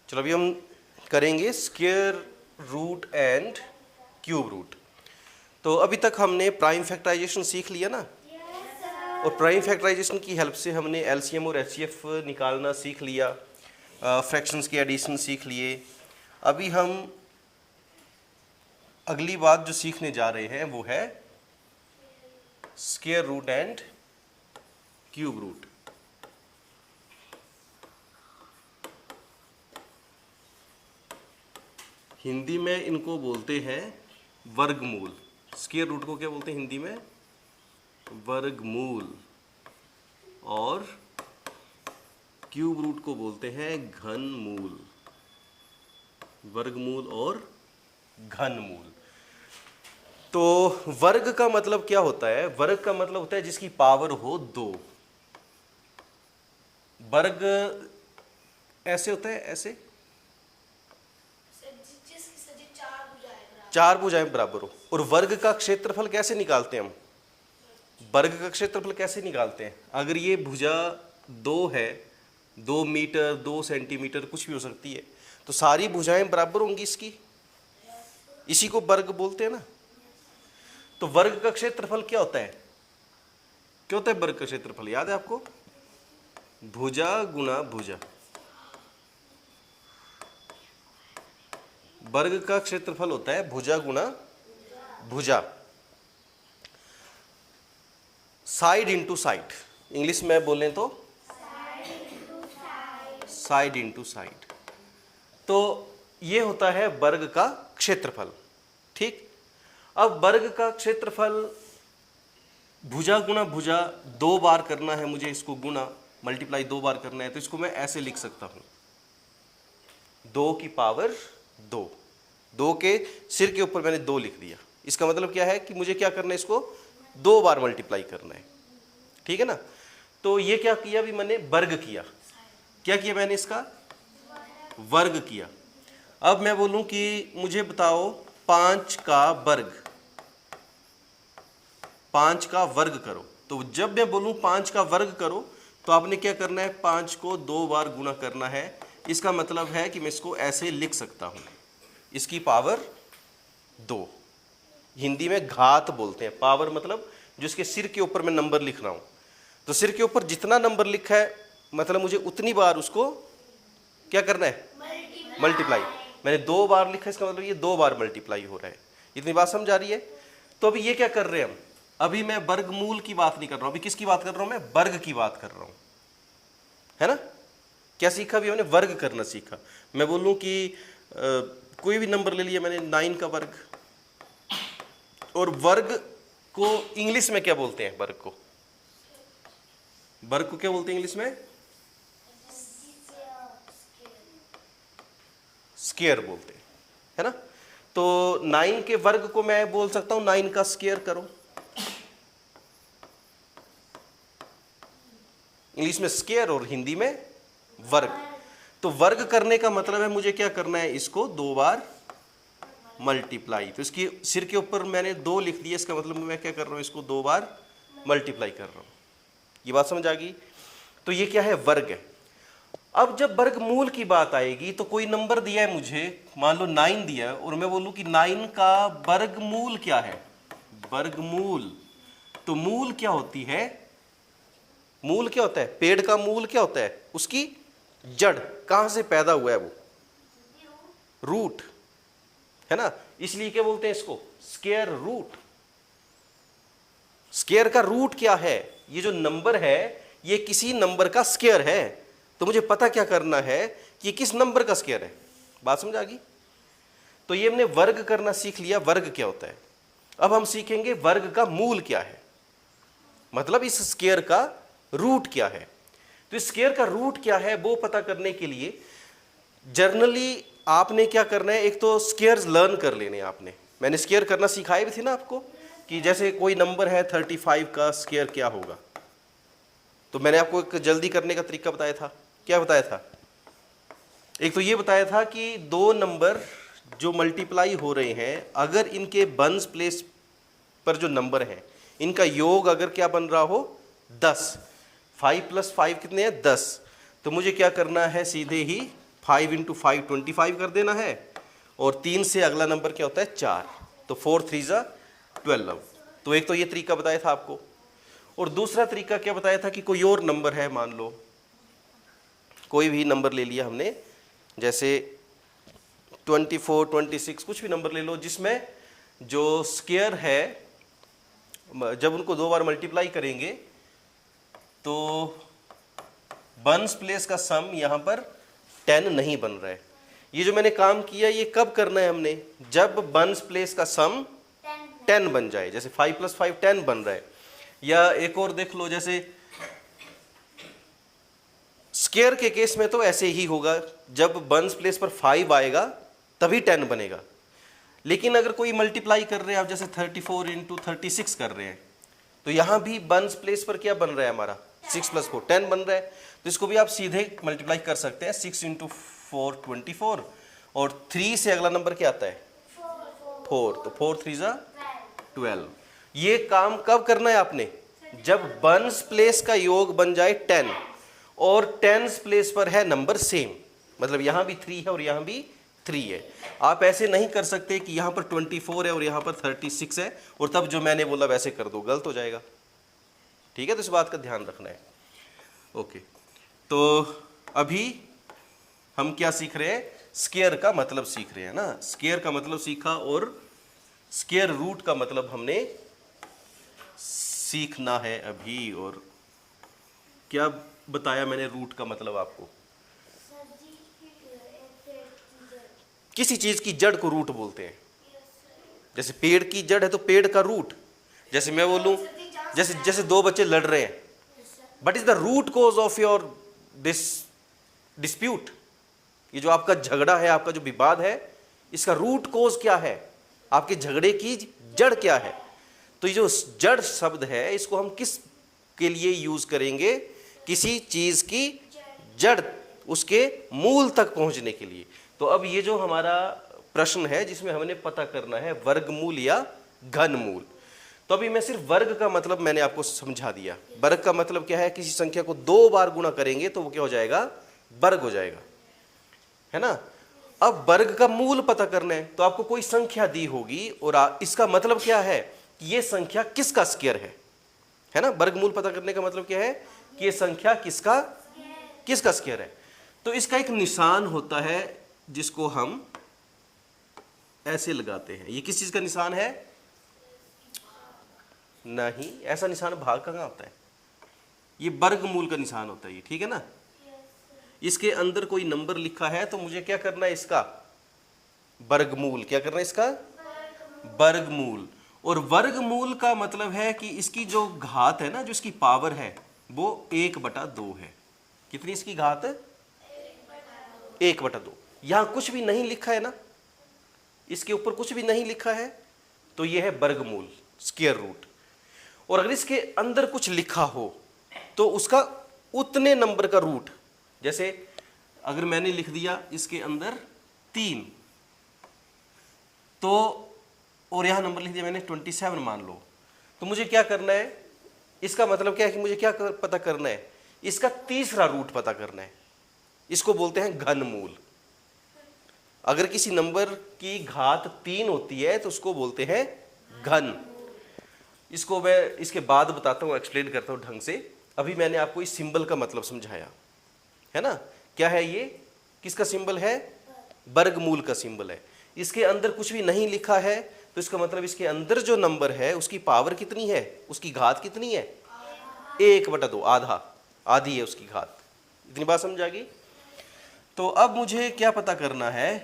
चलो अभी हम करेंगे square root and cube root. तो अभी तक हमने प्राइम फैक्टराइजेशन सीख लिया ना, और प्राइम फैक्टराइजेशन की हेल्प से हमने एलसीएम और एचसीएफ निकालना सीख लिया, फ्रैक्शंस के एडिशन सीख लिए। अभी हम अगली बात जो सीखने जा रहे हैं वो है square root and cube root. Hindi में इनको बोलते हैं वर्गमूल। स्क्वायर रूट को क्या बोलते हैं हिंदी में? वर्गमूल। और क्यूब रूट को बोलते हैं घनमूल। वर्गमूल और घनमूल। तो वर्ग का मतलब क्या होता है? वर्ग का मतलब होता है जिसकी पावर हो 2। वर्ग ऐसे होता है, ऐसे 4 भुजाएं बराबर हो। और वर्ग का क्षेत्रफल कैसे निकालते हैं हम? वर्ग का क्षेत्रफल कैसे निकालते हैं? अगर ये भुजा 2 है, 2 मीटर 2 सेंटीमीटर कुछ भी हो सकती है, तो सारी भुजाएं बराबर होंगी इसकी, इसी को वर्ग बोलते हैं ना। तो वर्ग का क्षेत्रफल क्या होता है? क्या होता है वर्ग का क्षेत्रफल? याद है आपको? भुजा गुना भुजा। वर्ग का क्षेत्रफल होता है भुजा गुना भुजा, साइड इंटू साइड। इंग्लिश में बोलें तो साइड इंटू साइड। तो ये होता है वर्ग का क्षेत्रफल। ठीक। अब वर्ग का क्षेत्रफल भुजा गुना भुजा 2 बार करना है मुझे, इसको गुना मल्टीप्लाई 2 बार करना है, तो इसको मैं ऐसे लिख सकता हूं 2 की पावर 2। 2 के सिर के ऊपर मैंने 2 लिख दिया। इसका मतलब क्या है कि मुझे क्या करना है, इसको 2 बार मल्टीप्लाई करना है। ठीक है ना। तो ये क्या किया भी मैंने? वर्ग किया। क्या किया मैंने? इसका वर्ग किया। अब मैं बोलूं कि मुझे बताओ 5 का वर्ग, 5 का वर्ग करो। तो जब मैं बोलूं 5 का वर्ग करो, तो आपने क्या करना है? 5 को 2 बार गुना करना है। इसका मतलब है कि मैं इसको ऐसे लिख सकता हूं, इसकी पावर 2। हिंदी में घात बोलते हैं। पावर मतलब जिसके सिर के ऊपर मैं नंबर लिख रहा हूं, तो सिर के ऊपर जितना नंबर लिखा है मतलब मुझे उतनी बार उसको क्या करना है? मल्टीप्लाई। मैंने 2 बार लिखा, इसका मतलब ये 2 बार मल्टीप्लाई हो रहा है। इतनी बात समझ आ रही है? तो अभी ये क्या कर रहे हैं हम? अभी मैं वर्गमूल की बात नहीं कर रहा हूं, अभी किसकी बात कर रहा हूं? मैं वर्ग की बात कर रहा हूं, है ना। क्या सीखा अभी हमने? वर्ग करना सीखा। मैं बोलूं कि कोई भी नंबर ले लिया मैंने, 9 का वर्ग। और वर्ग को इंग्लिश में क्या बोलते हैं? वर्ग को, वर्ग को क्या बोलते हैं इंग्लिश में? स्क्वायर बोलते हैं, है ना। तो 9 के वर्ग को मैं बोल सकता हूं 9 का स्क्वायर करो। इंग्लिश में स्क्वायर और हिंदी में वर्ग। तो वर्ग करने का मतलब है मुझे क्या करना है? इसको 2 बार मल्टीप्लाई। तो इसकी सिर के ऊपर मैंने 2 लिख दिया, इसका मतलब मैं क्या कर रहा हूं? इसको 2 बार मल्टीप्लाई कर रहा हूं। ये बात समझ आ गई? तो ये क्या है? वर्ग है। अब जब वर्गमूल की बात आएगी तो कोई नंबर दिया है मुझे, मान लो 9 दिया है, और मैं बोलूं कि 9 का वर्गमूल क्या है? वर्गमूल। तो मूल क्या होती है? मूल क्या होता है? पेड़ का मूल क्या होता है? उसकी जड़। कहां से पैदा हुआ है वो? रूट, है ना। इसलिए क्या बोलते हैं इसको? Square root. स्क्वायर का रूट क्या है? ये जो नंबर है ये किसी नंबर का स्क्वायर है। तो मुझे पता क्या करना है कि किस नंबर का स्क्वायर है। बात समझ आ गई? तो ये हमने वर्ग करना सीख लिया, वर्ग क्या होता है। अब हम सीखेंगे वर्ग का मूल क्या है, मतलब इस स्क्वायर का रूट क्या है। तो इस स्क्वायर का रूट क्या है वो पता करने के लिए जनरली आपने क्या करना है? एक तो स्क्वायर्स लर्न कर लेने आपने। मैंने स्क्वायर करना सिखाए भी थे ना आपको, कि जैसे कोई नंबर है 35 का स्क्वायर क्या होगा। तो मैंने आपको एक जल्दी करने का तरीका बताया था। क्या बताया था? एक तो ये बताया था कि 2 नंबर जो मल्टीप्लाई हो रहे हैं, अगर इनके बंस प्लेस पर जो नंबर है इनका योग अगर क्या बन रहा हो? 10। 5 + 5 कितने हैं? 10। तो मुझे क्या करना है? सीधे ही 5 इंटू 5 25 कर देना है, और 3 से अगला नंबर क्या होता है 4, तो 4 3 जा 12। तो एक तो ये तरीका बताया था आपको, और दूसरा तरीका क्या बताया था कि कोई और नंबर है, मान लो कोई भी नंबर ले लिया हमने, जैसे 24 26 कुछ भी नंबर ले लो, जिसमें जो स्क्वायर है जब उनको 2 बार मल्टीप्लाई करेंगे तो वंस प्लेस का सम यहाँ पर 10 नहीं बन रहा है। ये जो मैंने काम किया ये कब करना है हमने, जब वंस प्लेस का सम 10 बन जाए, जैसे 5 + 5 10 बन रहा है। या एक और देख लो, जैसे स्क्वायर के केस में तो ऐसे ही होगा, जब वंस प्लेस पर 5 आएगा तभी 10 बनेगा। लेकिन अगर कोई मल्टीप्लाई कर रहे हैं आप, जैसे 34 इंटू 36 कर रहे हैं, तो यहाँ भी वंस प्लेस पर क्या बन रहा है हमारा 6 + 4 10 बन रहा है। तो इसको भी आप सीधे मल्टीप्लाई कर सकते हैं, 6 इंटू 4 24, और 3 से अगला नंबर क्या आता है 4, तो 4 3 जा 12। ये काम कब करना है आपने, जब वंस प्लेस का योग बन जाए 10 और टेंस प्लेस पर है नंबर सेम, मतलब यहां भी 3 है और यहां भी 3 है। आप ऐसे नहीं कर सकते कि यहां पर 24 है और यहां पर 36 है और तब जो मैंने बोला वैसे कर दो, गलत हो जाएगा। ठीक है, तो इस बात का ध्यान रखना है। ओके, तो अभी हम क्या सीख रहे हैं, स्क्वायर का मतलब सीख रहे हैं ना। स्क्वायर का मतलब सीखा और स्क्वायर रूट का मतलब हमने सीखना है अभी। और क्या बताया मैंने रूट का मतलब आपको, किसी चीज की जड़ को रूट बोलते हैं। जैसे पेड़ की जड़ है तो पेड़ का रूट, जैसे मैं बोलूं जैसे 2 बच्चे लड़ रहे हैं, but is the root cause of your dispute, ये जो आपका झगड़ा है, आपका जो विवाद है, इसका रूट कॉज क्या है, आपके झगड़े की जड़ क्या है। तो ये जो जड़ शब्द है इसको हम किस के लिए यूज करेंगे, किसी चीज की जड़, उसके मूल तक पहुंचने के लिए। तो अब ये जो हमारा प्रश्न है जिसमें हमने पता करना है वर्गमूल या घनमूल, तो अभी मैं सिर्फ वर्ग का मतलब मैंने आपको समझा दिया। वर्ग का मतलब क्या है, किसी संख्या को 2 बार गुणा करेंगे तो वो क्या हो जाएगा, वर्ग हो जाएगा, है ना। अब वर्ग का मूल पता करना है, तो आपको कोई संख्या दी होगी और इसका मतलब क्या है कि ये संख्या किसका स्क्वायर है ना। वर्गमूल पता करने का मतलब क्या है कि ये संख्या किसका स्क्वायर है। तो इसका एक निशान होता है जिसको हम ऐसे लगाते हैं। ये किस चीज का निशान है, नहीं ऐसा निशान भाग का कहां होता है, ये वर्गमूल का निशान होता है ये, ठीक है ना। इसके अंदर कोई नंबर लिखा है तो मुझे क्या करना है, इसका वर्गमूल, क्या करना है इसका वर्गमूल। और वर्गमूल का मतलब है कि इसकी जो घात है ना, जो इसकी पावर है वो 1/2 है। कितनी इसकी घात है, 1/2। यहां कुछ भी नहीं लिखा है ना, इसके ऊपर कुछ भी नहीं लिखा है, तो यह है वर्गमूल, स्क्वायर रूट। और अगर इसके अंदर कुछ लिखा हो तो उसका उतने नंबर का रूट, जैसे अगर मैंने लिख दिया इसके अंदर 3, तो और यहां नंबर लिख दिया मैंने 27 मान लो, तो मुझे क्या करना है, इसका मतलब क्या है कि मुझे क्या पता करना है, इसका तीसरा रूट पता करना है। इसको बोलते हैं घनमूल। अगर किसी नंबर की घात 3 होती है तो उसको बोलते हैं घन। इसको मैं इसके बाद बताता हूं, एक्सप्लेन करता हूं ढंग से। अभी मैंने आपको इस सिंबल का मतलब समझाया है ना। क्या है ये, किसका सिंबल है, वर्गमूल का सिंबल है। इसके अंदर कुछ भी नहीं लिखा है तो इसका मतलब इसके अंदर जो नंबर है उसकी पावर कितनी है, उसकी घात कितनी है, 1/2, आधी है उसकी घात। इतनी बात समझ आ गई। तो अब मुझे क्या पता करना है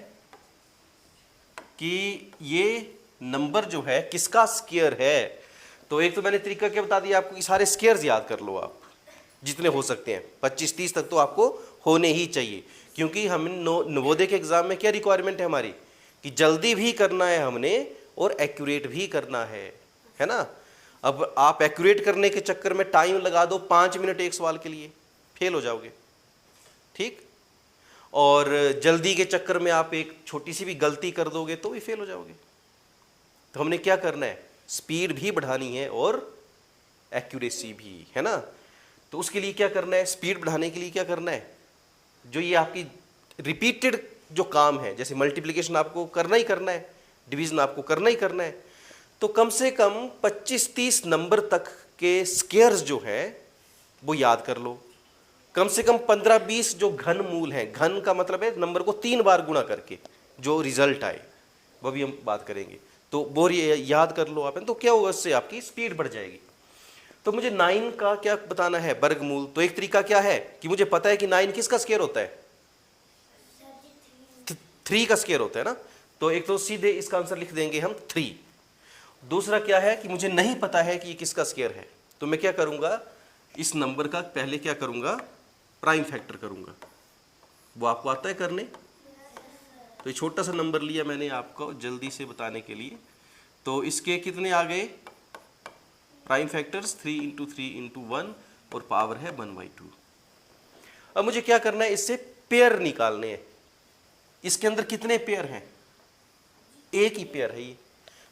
कि ये नंबर जो है किसका स्क्वायर है। तो एक तो मैंने तरीका क्या बता दिया आपको कि सारे स्क्वायर्स याद कर लो आप, जितने हो सकते हैं, 25-30 तक तो आपको होने ही चाहिए। क्योंकि हम नवोदय के एग्जाम में क्या रिक्वायरमेंट है हमारी, कि जल्दी भी करना है हमने और एक्यूरेट भी करना है ना। अब आप एक्यूरेट करने के चक्कर में टाइम लगा दो 5 मिनट एक सवाल के लिए, फेल हो जाओगे, ठीक। और जल्दी के चक्कर में आप एक छोटी सी भी गलती कर दोगे तो भी फेल हो जाओगे। तो हमने क्या करना है, स्पीड भी बढ़ानी है और एक्यूरेसी भी, है ना। तो उसके लिए क्या करना है, स्पीड बढ़ाने के लिए क्या करना है, जो ये आपकी रिपीटेड जो काम है, जैसे मल्टीप्लिकेशन आपको करना ही करना है, डिवीजन आपको करना ही करना है, तो कम से कम 25-30 नंबर तक के स्क्वायर्स जो है वो याद कर लो। कम से कम 15-20 जो घन मूल हैं, घन का मतलब है नंबर को 3 बार गुणा करके जो रिजल्ट आए, वो भी हम बात करेंगे। तो वो याद कर लो आप, तो क्या होगा, उससे आपकी स्पीड बढ़ जाएगी। तो मुझे 9 का क्या बताना है, वर्गमूल। तो एक तरीका क्या है कि मुझे पता है कि 9 किसका स्क्वायर होता है, 3 का स्क्वायर होता है ना। तो एक तो सीधे इसका आंसर लिख देंगे हम 3। दूसरा क्या है कि मुझे नहीं पता है कि ये किसका स्क्वायर है, तो मैं क्या करूंगा, इस नंबर का पहले क्या करूंगा, प्राइम फैक्टर करूंगा। वो आपको आता है करने। तो ये छोटा सा नंबर लिया मैंने आपको जल्दी से बताने के लिए। तो इसके कितने आ गए प्राइम फैक्टर्स, 3 × 3 × 1 और पावर है 1/2। अब मुझे क्या करना है, इससे पेयर निकालने हैं। इसके अंदर कितने पेयर हैं, एक ही पेयर है ये।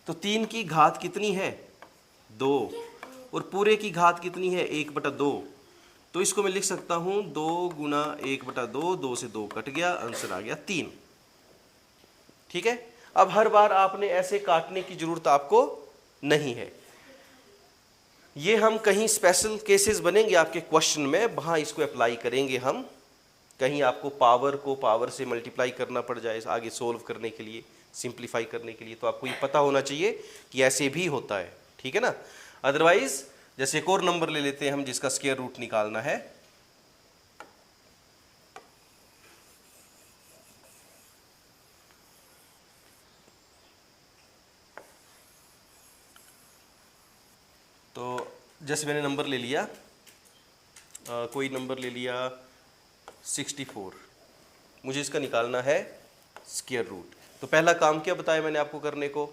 तो 3 की घात कितनी है, 2, और पूरे की घात कितनी है, 1/2। तो इसको मैं लिख सकता हूं 2 × 1/2, 2 से 2 कट गया, आंसर आ गया 3। ठीक है। अब हर बार आपने ऐसे काटने की जरूरत आपको नहीं है। ये हम कहीं स्पेशल केसेस बनेंगे आपके क्वेश्चन में, वहां इसको अप्लाई करेंगे हम। कहीं आपको पावर को पावर से मल्टीप्लाई करना पड़ जाए आगे सोल्व करने के लिए, सिंप्लीफाई करने के लिए, तो आपको ये पता होना चाहिए कि ऐसे भी होता है। ठीक है ना। अदरवाइज जैसे एक और नंबर ले लेते हैं हम जिसका स्क्वायर रूट निकालना है। तो जैसे मैंने नंबर ले लिया, कोई नंबर ले लिया 64, मुझे इसका निकालना है स्क्वायर रूट। तो पहला काम क्या बताया मैंने आपको करने को,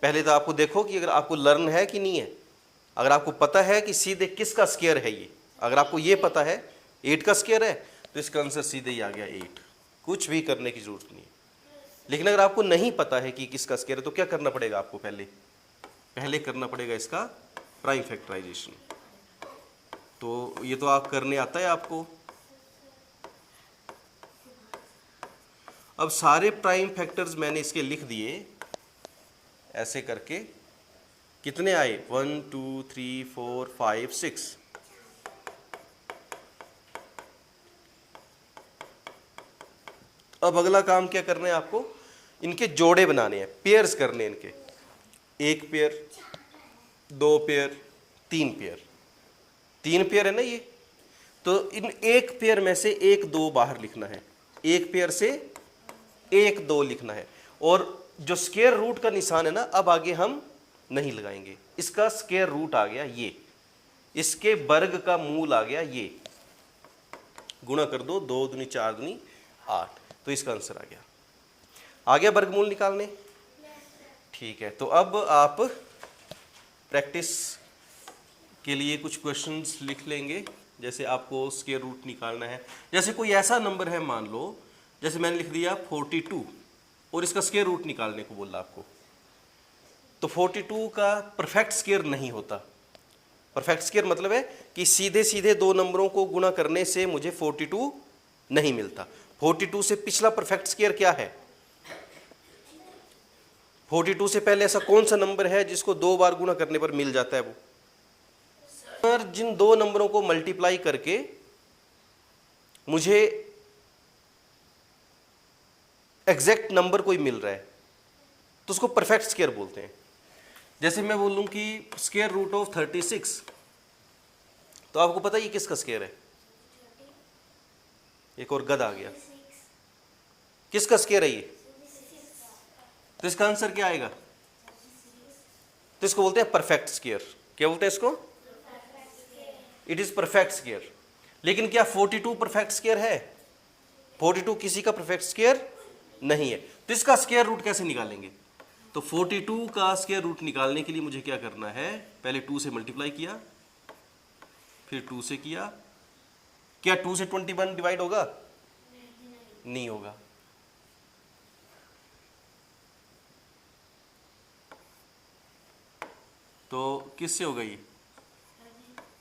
पहले तो आपको देखो कि अगर आपको लर्न है कि नहीं है। अगर आपको पता है कि सीधे किसका स्क्वायर है ये, अगर आपको ये पता है 8 का स्क्वायर है, तो इसका आंसर सीधे ही आ गया 8, कुछ भी करने की जरूरत नहीं है। लेकिन अगर आपको नहीं पता है कि किसका स्क्वायर है, तो क्या करना पड़ेगा आपको, पहले करना पड़ेगा इसका प्राइम फैक्टराइजेशन। तो ये तो आप करने आता है आपको। अब सारे प्राइम फैक्टर्स मैंने इसके लिख दिए ऐसे करके। कितने आए, 1 2 3 4 5 6। अब अगला काम क्या करना है आपको, इनके जोड़े बनाने हैं, पेयर्स करने हैं इनके। 1 पेयर, 2 पेयर, 3 पेयर। 3 पेयर है ना ये। तो इन 1 पेयर में से 1 2 बाहर लिखना है, 1 पेयर से 1 2 लिखना है। और जो स्क्वायर रूट का निशान है ना, अब आगे हम नहीं लगाएंगे। इसका स्क्वायर रूट आ गया ये, इसके वर्ग का मूल आ गया ये, गुणा कर दो, 2 दूनी 4 दूनी 8, तो इसका आंसर आ गया वर्गमूल निकालने। ठीक है। तो अब आप प्रैक्टिस के लिए कुछ क्वेश्चंस लिख लेंगे। जैसे आपको स्क्वायर रूट निकालना है, जैसे कोई ऐसा नंबर है, मान लो जैसे मैंने लिख दिया 42 और इसका स्क्वायर रूट निकालने को बोला आपको। तो 42 का परफेक्ट स्क्वायर नहीं होता। परफेक्ट स्क्वायर मतलब है कि सीधे सीधे 2 नंबरों को गुणा करने से मुझे 42 नहीं मिलता। 42 से पिछला परफेक्ट स्क्वायर क्या है, 42 से पहले ऐसा कौन सा नंबर है जिसको 2 बार गुणा करने पर मिल जाता है वो। जिन 2 नंबरों को मल्टीप्लाई करके मुझे एग्जैक्ट नंबर कोई मिल रहा है, तो उसको परफेक्ट स्क्वायर बोलते हैं। जैसे मैं बोलूं कि स्क्वायर रूट ऑफ 36, तो आपको पता है ये किसका स्क्वायर है। एक और गद आ गया, किसका स्क्वायर है ये, तो इसका आंसर क्या आएगा, तो इसको बोलते हैं परफेक्ट स्क्वायर। क्या बोलते हैं इसको, इट इज परफेक्ट स्क्वायर। लेकिन क्या 42 परफेक्ट स्क्वायर है, 42 किसी का परफेक्ट स्क्वायर नहीं है। तो इसका स्क्वायर रूट कैसे निकालेंगे, तो 42 का स्क्वायर रूट निकालने के लिए मुझे क्या करना है, पहले 2 से मल्टीप्लाई किया, फिर 2 से किया। क्या 2 से 21 डिवाइड होगा, नहीं होगा। तो किससे होगा ये,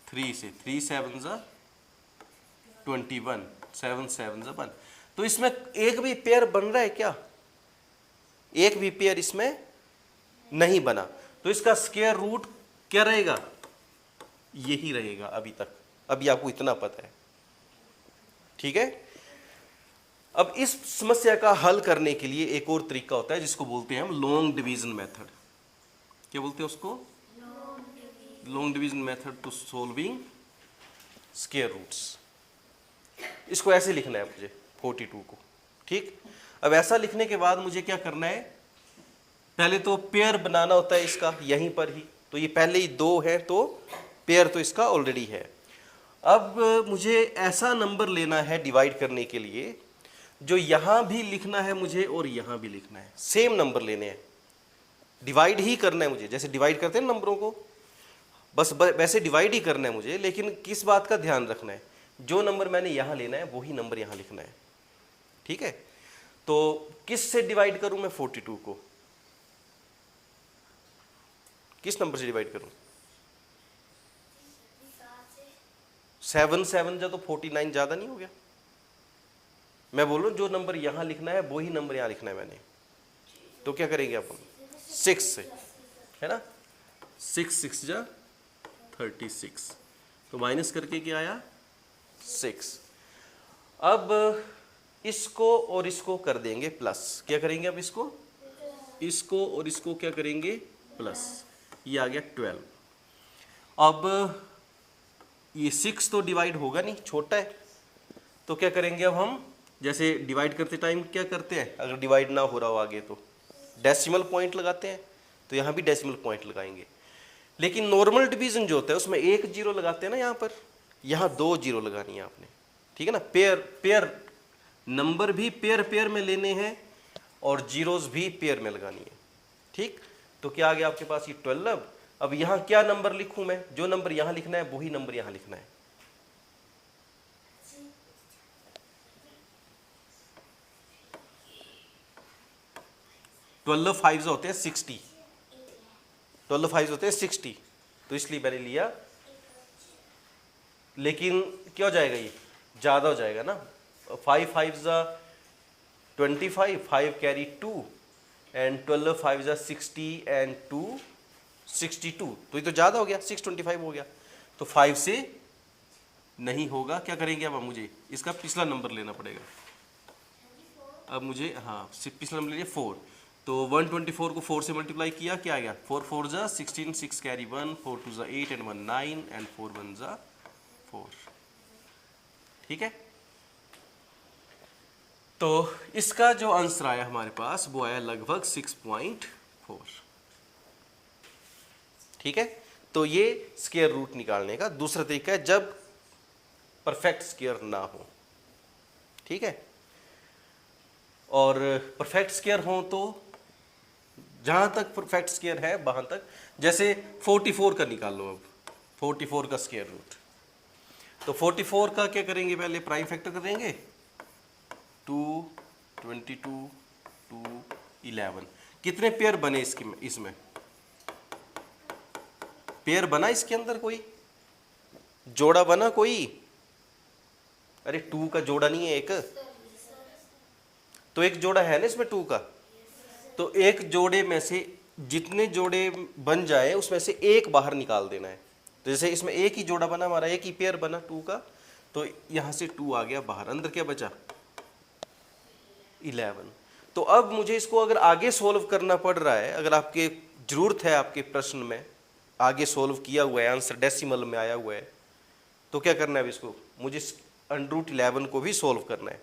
3 से, 3 7 ज़ा 21, 7 7 ज़ा 1। तो इसमें एक भी पेयर बन रहा है क्या? एक भी पेयर इसमें नहीं बना, तो इसका स्क्वायर रूट क्या रहेगा? यही रहेगा अभी तक। अभी आपको इतना पता है, ठीक है। अब इस समस्या का हल करने के लिए एक और तरीका होता है जिसको बोलते हैं हम लॉन्ग डिवीजन मेथड। क्या बोलते हैं उसको? Long division method to solving square roots. इसको ऐसे लिखना है मुझे 42 को, ठीक। अब ऐसा लिखने के बाद मुझे क्या करना है? पहले तो पेयर बनाना होता है इसका यहीं पर ही, तो ये पहले ही 2 है तो पेयर तो इसका ऑलरेडी है। अब मुझे ऐसा नंबर लेना है डिवाइड करने के लिए जो यहां भी लिखना है मुझे और यहां भी लिखना है, सेम नंबर लेने हैं, डिवाइड ही करना है मुझे, जैसे डिवाइड करते हैं नंबरों को, बस वैसे डिवाइड ही करना है मुझे। लेकिन किस बात का ध्यान रखना है? जो नंबर मैंने यहां लेना है वही नंबर यहां लिखना है, ठीक है। तो किस से डिवाइड करूं मैं 42 को? किस नंबर से डिवाइड करूं? 7 7 जा तो 49 ज्यादा नहीं हो गया? मैं बोलूं जो नंबर यहां लिखना है वही नंबर यहां लिखना है मैंने, तो क्या करेंगे अपन? 6 से, है ना। 6 6 जा 36, तो माइनस करके क्या आया? 6। अब इसको और इसको कर देंगे प्लस। क्या करेंगे अब? इसको और इसको क्या करेंगे? प्लस। ये आ गया 12। अब ये 6 तो डिवाइड होगा नहीं, छोटा है, तो क्या करेंगे अब हम? जैसे डिवाइड करते टाइम क्या करते हैं, अगर डिवाइड ना हो रहा हो आगे तो डेसिमल पॉइंट लगाते हैं, तो यहाँ भी डेसिमल पॉइंट लगाएंगे। लेकिन नॉर्मल डिवीजन जो होता है उसमें 1 0 लगाते हैं ना, यहाँ पर, यहाँ 2 0 लगानी है आपने, ठीक है ना। पेयर नंबर भी पेयर में लेने हैं और जीरोस भी पेयर में लगानी है, ठीक। तो क्या आ गया आपके पास? ये 12। अब यहाँ क्या नंबर लिखूं मैं? जो नंबर यहाँ लिखना है वही नंबर यहाँ लिखना है। ट्वेल्व 5 होते हैं 60, 12 5 होते हैं 60, तो इसलिए मैंने लिया। लेकिन क्या हो जाएगा? ये ज़्यादा हो जाएगा ना। 5 5 25, 5 कैरी 2 एंड 12 5 60 एंड 2 62, तो ये तो ज़्यादा हो गया, 625 हो गया, तो 5 से नहीं होगा। क्या करेंगे अब? मुझे इसका पिछला नंबर लेना पड़ेगा। अब मुझे, हाँ, पिछला नंबर लीजिए 4, तो 124 को 4 से मल्टीप्लाई किया, क्या आ गया? 4 4 जा 16, 6 कैरी 1, 4 2 जा 8 एंड 1 9 एंड 4 1 जा 4, ठीक है। तो इसका जो आंसर आया हमारे पास वो आया लगभग 6.4, ठीक है। तो ये स्क्वायर रूट निकालने का दूसरा तरीका है जब परफेक्ट स्क्वायर ना हो, ठीक है। और परफेक्ट स्क्वायर हो तो जहां तक परफेक्ट स्क्वायर है वहां तक, जैसे 44 का निकाल लो। अब 44 का स्क्वायर रूट, तो 44 का क्या करेंगे? पहले प्राइम फैक्टर करेंगे, 2 22 2 11। कितने पेयर बने इसमें? पेयर बना इसके अंदर? कोई जोड़ा बना कोई? अरे 2 का जोड़ा नहीं है एक, तो एक जोड़ा है ना इसमें 2 का, तो एक जोड़े में से जितने जोड़े बन जाए उसमें से एक बाहर निकाल देना है। तो जैसे इसमें एक ही जोड़ा बना हमारा, एक ही पेयर बना 2 का, तो यहां से 2 आ गया बाहर, अंदर क्या बचा? 11। तो अब मुझे इसको अगर आगे सोल्व करना पड़ रहा है, अगर आपके जरूरत है, आपके प्रश्न में आगे सोल्व किया हुआ है, आंसर डेसिमल में आया हुआ है, तो क्या करना है? इसको मुझे √11 को भी सोल्व करना है।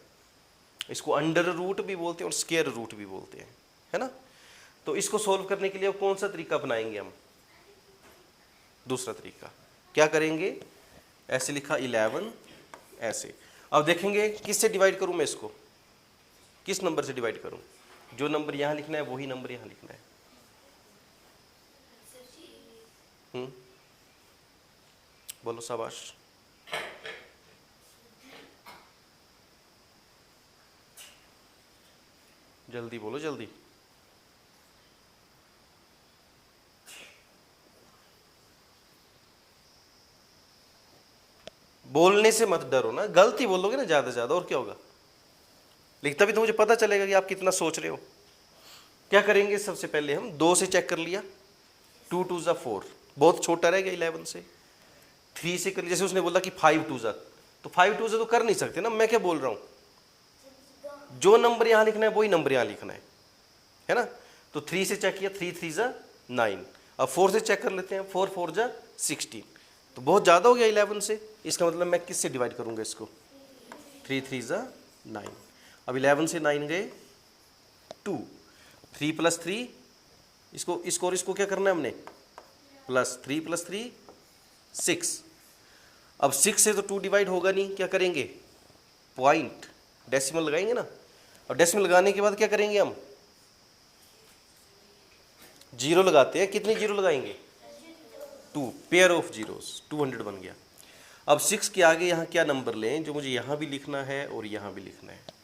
इसको अंडर रूट भी बोलते हैं और स्क्वायर रूट भी बोलते हैं, है ना। तो इसको सोल्व करने के लिए कौन सा तरीका अपनाएंगे हम? दूसरा तरीका। क्या करेंगे? ऐसे लिखा 11, ऐसे। अब देखेंगे किससे डिवाइड करूं मैं इसको, किस नंबर से डिवाइड करूं? जो नंबर यहां लिखना है वही नंबर यहां लिखना है। बोलो शाबाश। जल्दी बोलो, जल्दी। बोलने से मत डरो ना, गलती बोलोगे ना ज्यादा से ज्यादा, और क्या होगा? लेकिन तभी तो मुझे पता चलेगा कि आप कितना सोच रहे हो। क्या करेंगे, सबसे पहले हम 2 से चेक कर लिया, 2 2 ज़ा 4, बहुत छोटा रहेगा 11 से। 3 से कर लिया, जैसे उसने बोला कि 5 2 ज़ा, तो 5 2 ज़ा तो कर नहीं सकते ना, मैं क्या बोल रहा हूँ, जो नंबर यहाँ लिखना है वही नंबर यहाँ लिखना है ना। तो 3 से चेक किया, 3 3 ज़ा 9। अब 4 से चेक कर लेते हैं, 4 4 ज़ा 16, तो बहुत ज़्यादा हो गया 11 से। इसका मतलब मैं किससे डिवाइड करूँगा इसको, 3 3 ज़ा 9। अब 11 से 9 गए 2, 3 प्लस 3, इसको और इसको क्या करना है हमने, प्लस 3 प्लस 3 6। अब 6 से तो 2 डिवाइड होगा नहीं, क्या करेंगे, पॉइंट डेसिमल लगाएंगे ना। और डेसिमल लगाने के बाद क्या करेंगे हम, जीरो लगाते हैं, कितनी जीरो लगाएंगे, 2, पेयर ऑफ जीरोस, 200 बन गया। अब 6 के आगे यहाँ क्या नंबर लें, जो मुझे यहाँ भी लिखना है और यहाँ भी लिखना है।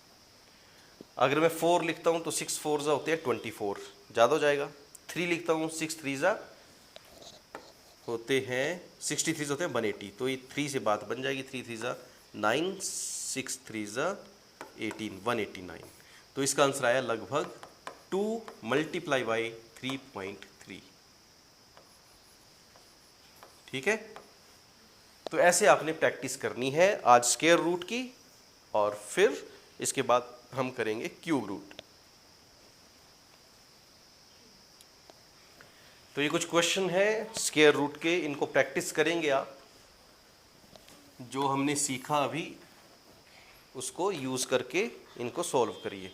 अगर मैं 4 लिखता हूँ तो 6 4 ज़ा होते हैं 24, ज़्यादा हो जाएगा। 3 लिखता हूँ, 6 3 ज़ा होते हैं 63 होते हैं 180, तो ये 3 से बात बन जाएगी, 3 3 ज़ा 9, 6 3 ज़ा 18, 189। तो इसका आंसर आया लगभग 2 मल्टीप्लाई बाई 3.3। ठीक है, तो ऐसे आपने प्रैक्टिस करनी है आज स्क्वायर रूट की, और फिर इसके बाद हम करेंगे क्यूब रूट। तो ये कुछ क्वेश्चन है स्क्वायर रूट के, इनको प्रैक्टिस करेंगे आप, जो हमने सीखा अभी उसको यूज करके इनको सॉल्व करिए।